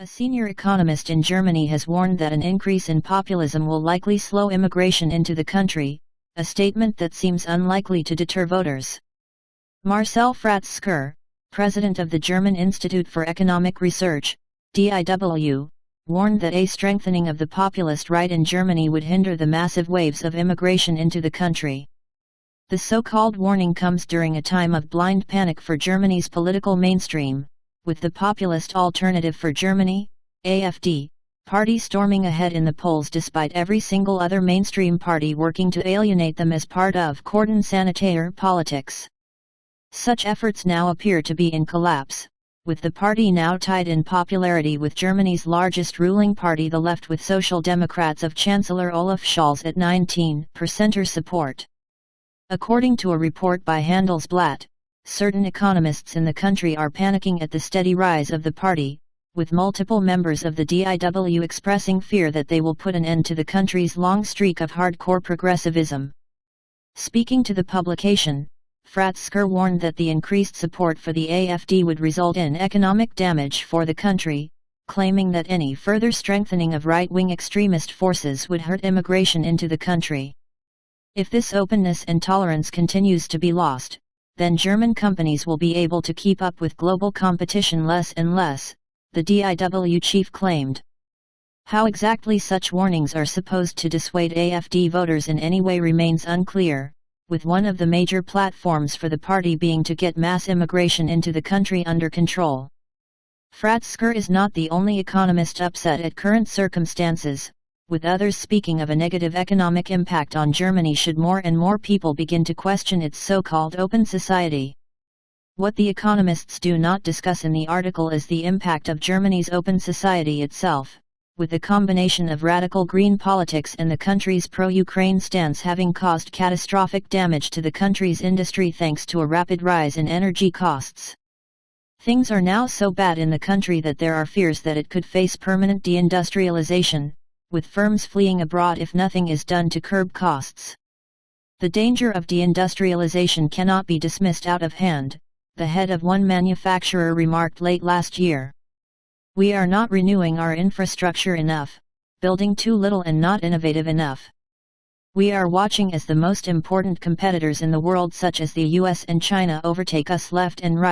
A senior economist in Germany has warned that an increase in populism will likely slow immigration into the country, a statement that seems unlikely to deter voters. Marcel Fratzscher, president of the German Institute for Economic Research, DIW, warned that a strengthening of the populist right in Germany would hinder the massive waves of immigration into the country. The so-called warning comes during a time of blind panic for Germany's political mainstream, with the populist Alternative for Germany, AfD, party storming ahead in the polls despite every single other mainstream party working to alienate them as part of cordon sanitaire politics. Such efforts now appear to be in collapse, with the party now tied in popularity with Germany's largest ruling party, the left, with Social Democrats of Chancellor Olaf Scholz at 19% support. According to a report by Handelsblatt, certain economists in the country are panicking at the steady rise of the party, with multiple members of the DIW expressing fear that they will put an end to the country's long streak of hardcore progressivism. Speaking to the publication, Fratzscher warned that the increased support for the AfD would result in economic damage for the country, claiming that any further strengthening of right-wing extremist forces would hurt immigration into the country. If this openness and tolerance continues to be lost, then German companies will be able to keep up with global competition less and less, the DIW chief claimed. How exactly such warnings are supposed to dissuade AfD voters in any way remains unclear, with one of the major platforms for the party being to get mass immigration into the country under control. Fratzscher is not the only economist upset at current circumstances, with others speaking of a negative economic impact on Germany should more and more people begin to question its so-called open society. What the economists do not discuss in the article is the impact of Germany's open society itself, with the combination of radical green politics and the country's pro-Ukraine stance having caused catastrophic damage to the country's industry thanks to a rapid rise in energy costs. Things are now so bad in the country that there are fears that it could face permanent deindustrialization, with firms fleeing abroad if nothing is done to curb costs. The danger of deindustrialization cannot be dismissed out of hand, the head of one manufacturer remarked late last year. We are not renewing our infrastructure enough, building too little and not innovative enough. We are watching as the most important competitors in the world such as the US and China overtake us left and right.